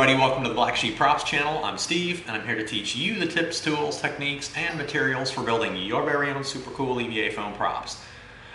everybody, welcome to the Black Sheep Props channel. I'm Steve, and I'm here to teach you the tips, tools, techniques, and materials for building your very own super cool EVA foam props.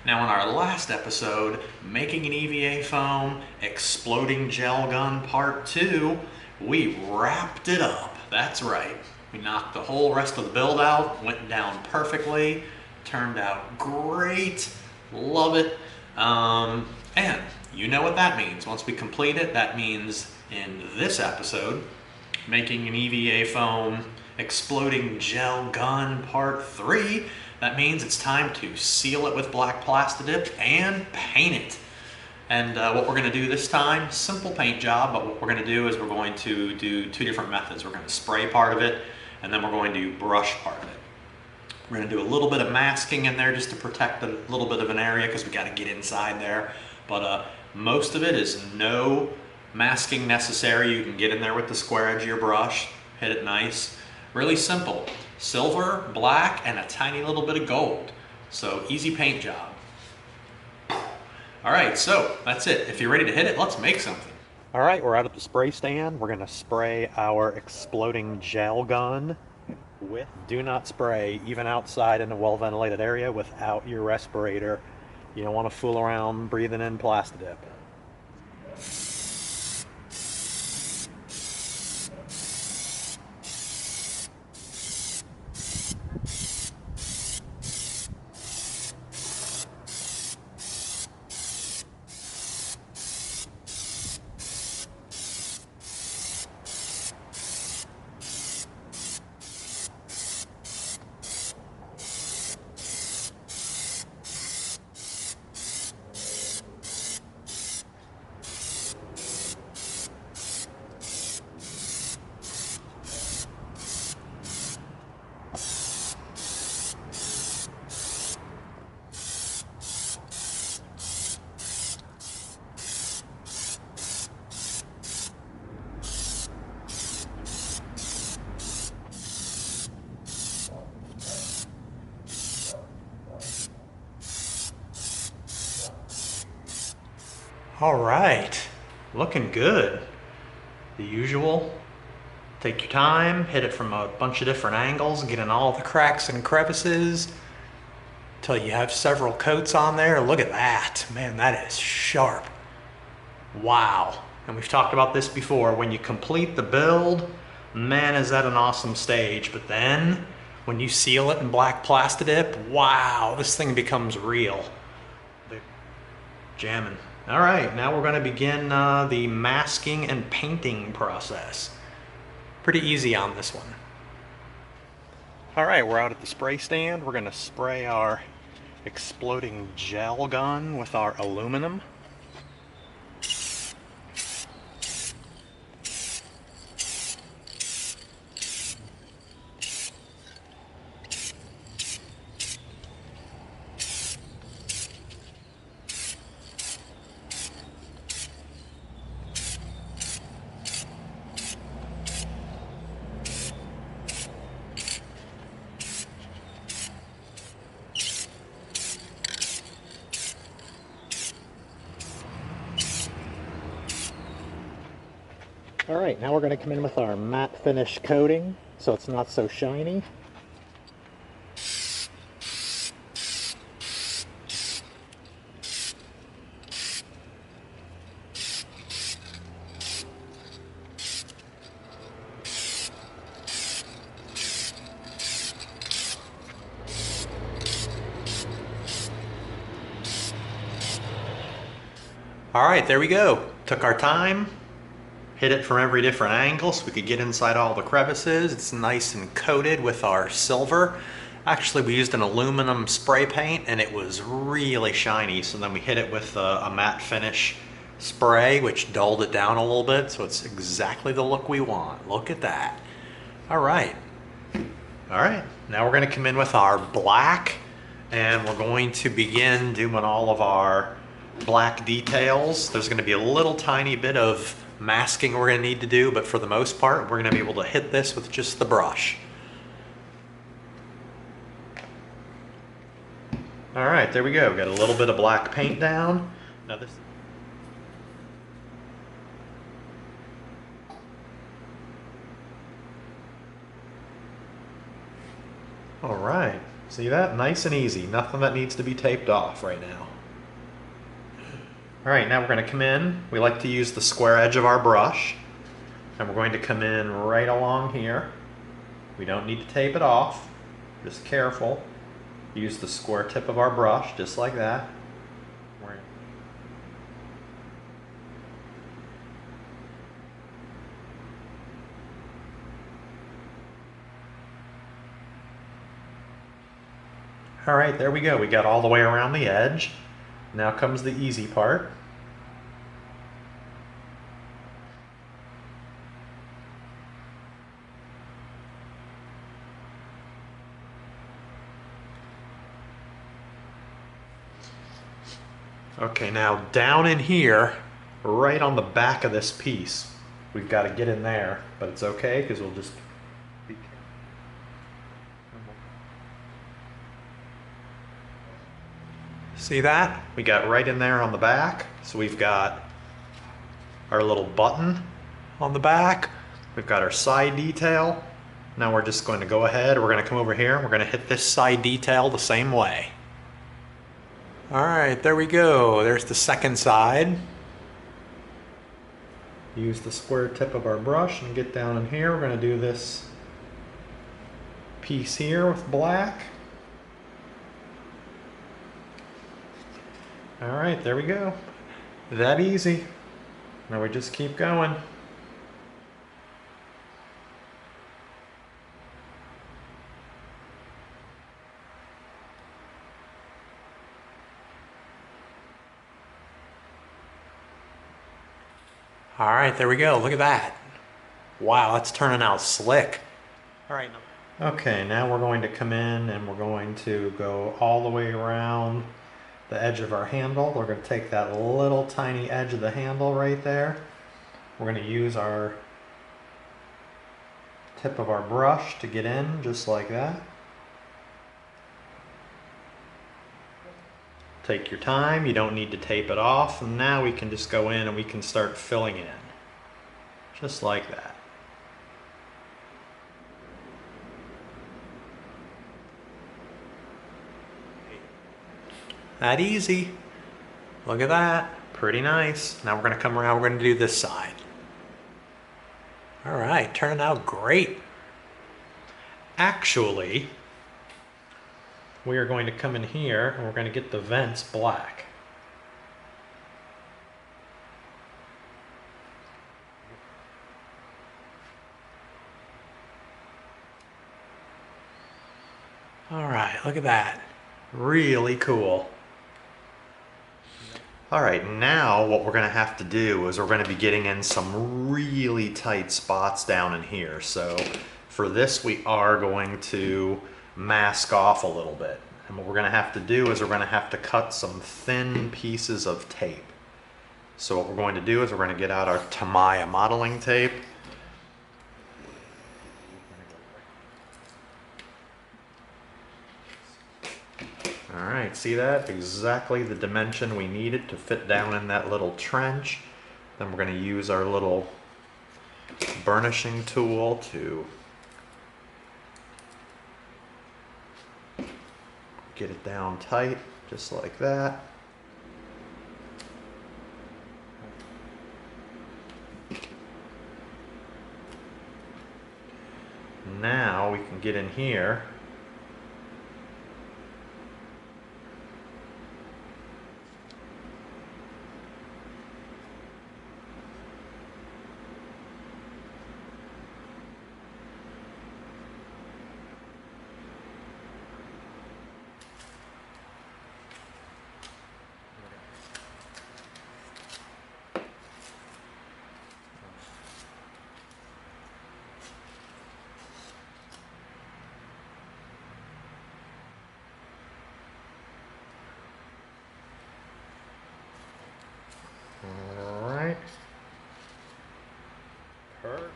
Now in our last episode, making an EVA foam exploding gel gun part 2, we wrapped it up. That's right. We knocked the whole rest of the build out, went down perfectly, turned out great, love it. And you know what that means. Once we complete it, that means in this episode, making an EVA foam exploding gel gun part 3, that means it's time to seal it with black Plastidip and paint it. And what we're going to do this time, simple paint job, but what we're going to do is we're going to do two different methods. We're going to spray part of it, and then we're going to brush part of it. We're going to do a little bit of masking in there just to protect a little bit of an area because we got to get inside there. But most of it is no masking necessary. You can get in there with the square edge of your brush, hit it nice. Really simple. Silver, black, and a tiny little bit of gold. So easy paint job. All right, so that's it. If you're ready to hit it, let's make something. All right, we're out at the spray stand. We're gonna spray our exploding gel gun with, do not spray even outside in a well-ventilated area without your respirator. You don't want to fool around breathing in Plastidip. All right, looking good. The usual, take your time, hit it from a bunch of different angles, get in all the cracks and crevices until you have several coats on there. Look at that, man, that is sharp. Wow, and we've talked about this before. When you complete the build, man, is that an awesome stage. But then when you seal it in black Plastidip, wow, this thing becomes real. They're jamming. All right, now we're going to begin the masking and painting process. Pretty easy on this one. All right, we're out at the spray stand. We're going to spray our exploding gel gun with our aluminum. All right, now we're going to come in with our matte finish coating so it's not so shiny. All right, there we go. Took our time. Hit it from every different angle so we could get inside all the crevices. It's nice and coated with our silver. Actually, we used an aluminum spray paint and it was really shiny. So then we hit it with a matte finish spray, which dulled it down a little bit. So it's exactly the look we want. Look at that. All right. All right, now we're gonna come in with our black and we're going to begin doing all of our black details. There's gonna be a little tiny bit of masking we're going to need to do, but for the most part we're going to be able to hit this with just the brush. All right, there we go. Got a little bit of black paint down. Now this All right, see that? Nice and easy. Nothing that needs to be taped off right now. All right, now we're going to come in. We like to use the square edge of our brush. And we're going to come in right along here. We don't need to tape it off. Just careful. Use the square tip of our brush, just like that. All right, there we go. We got all the way around the edge. Now comes the easy part. Okay, now down in here, right on the back of this piece, we've got to get in there, but it's okay because we'll just be careful. See that? We got right in there on the back. So we've got our little button on the back. We've got our side detail. Now we're just going to go ahead. We're going to come over here and we're going to hit this side detail the same way. All right, there we go. There's the second side. Use the square tip of our brush and get down in here. We're going to do this piece here with black. All right, there we go. That easy. Now we just keep going. All right, there we go. Look at that. Wow, that's turning out slick. All right. Okay, now we're going to come in and we're going to go all the way around the edge of our handle. We're going to take that little tiny edge of the handle right there. We're going to use our tip of our brush to get in just like that. Take your time, you don't need to tape it off, and now we can just go in and we can start filling in. Just like that. That easy. Look at that. Pretty nice. Now we're going to come around, we're going to do this side. All right, turning out great. Actually, we are going to come in here and we're going to get the vents black. All right, look at that. Really cool. All right, now what we're going to have to do is we're going to be getting in some really tight spots down in here. So for this, we are going to mask off a little bit. And what we're going to have to do is we're going to have to cut some thin pieces of tape. So what we're going to do is we're going to get out our Tamiya modeling tape. All right, see that? Exactly the dimension we needed to fit down in that little trench. Then we're going to use our little burnishing tool to get it down tight, just like that. Now we can get in here .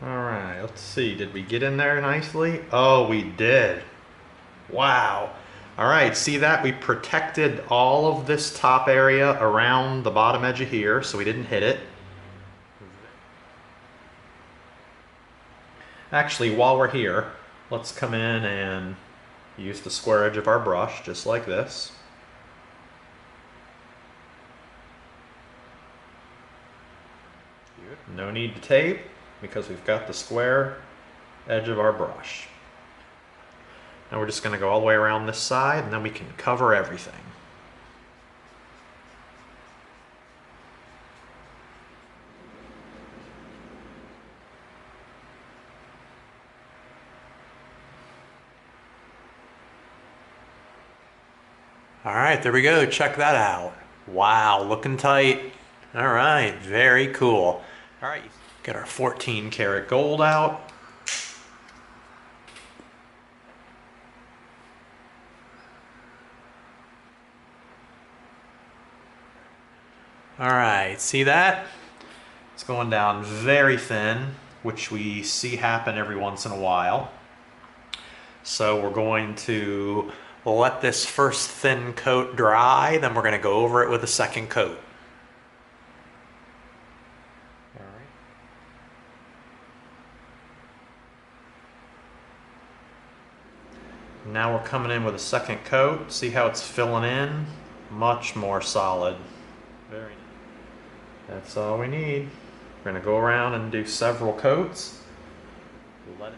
Alright, let's see. Did we get in there nicely? Oh, we did. Wow. Alright, see that? We protected all of this top area around the bottom edge of here, so we didn't hit it. Actually, while we're here, let's come in and use the square edge of our brush, just like this. No need to tape because we've got the square edge of our brush. Now we're just going to go all the way around this side, and then we can cover everything. All right, there we go. Check that out. Wow, looking tight. All right, very cool. All right, get our 14 karat gold out. All right, see that? It's going down very thin, which we see happen every once in a while. So we're going to let this first thin coat dry, then we're going to go over it with a second coat. All right. Now we're coming in with a second coat. See how it's filling in? Much more solid. Very nice. That's all we need. We're going to go around and do several coats. Let it.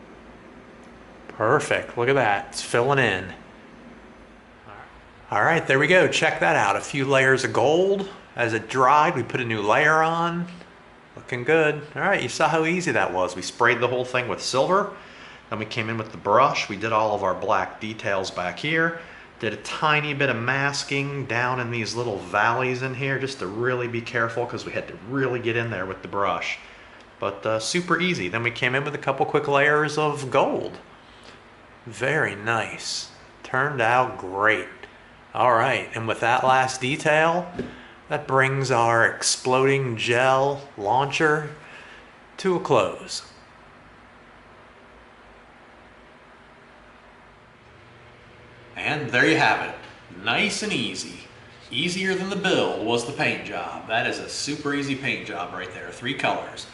Perfect. Look at that. It's filling in. All right, there we go. Check that out. A few layers of gold. As it dried, we put a new layer on. Looking good. All right, you saw how easy that was. We sprayed the whole thing with silver. Then we came in with the brush. We did all of our black details back here. Did a tiny bit of masking down in these little valleys in here just to really be careful because we had to really get in there with the brush. But super easy. Then we came in with a couple quick layers of gold. Very nice. Turned out great. All right, and with that last detail, that brings our exploding gel launcher to a close. And there you have it. Nice and easy. Easier than the build was the paint job. That is a super easy paint job right there. 3 colors.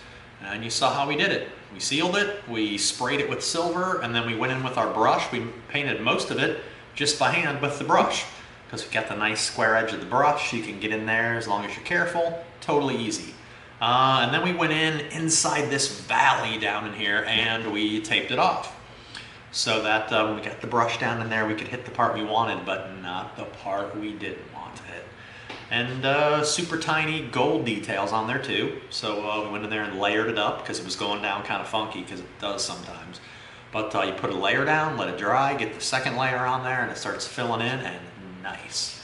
And you saw how we did it. We sealed it, we sprayed it with silver, and then we went in with our brush. We painted most of it just by hand with the brush, because we got the nice square edge of the brush. You can get in there as long as you're careful. Totally easy. And then we went inside this valley down in here and we taped it off. So that when we got the brush down in there, we could hit the part we wanted, but not the part we didn't want to hit. And super tiny gold details on there too. So we went in there and layered it up because it was going down kind of funky, because it does sometimes. But you put a layer down, let it dry, get the second layer on there, and it starts filling in, and nice.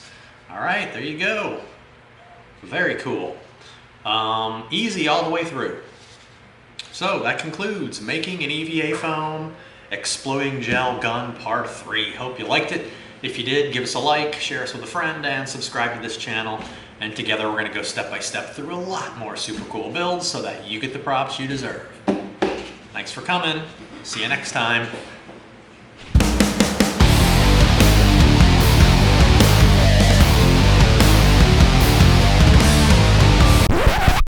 All right, there you go. Very cool. Easy all the way through. So that concludes making an EVA foam exploding gel gun part 3. Hope you liked it. If you did, give us a like, share us with a friend, and subscribe to this channel. And together we're going to go step by step through a lot more super cool builds so that you get the props you deserve. Thanks for coming. See you next time.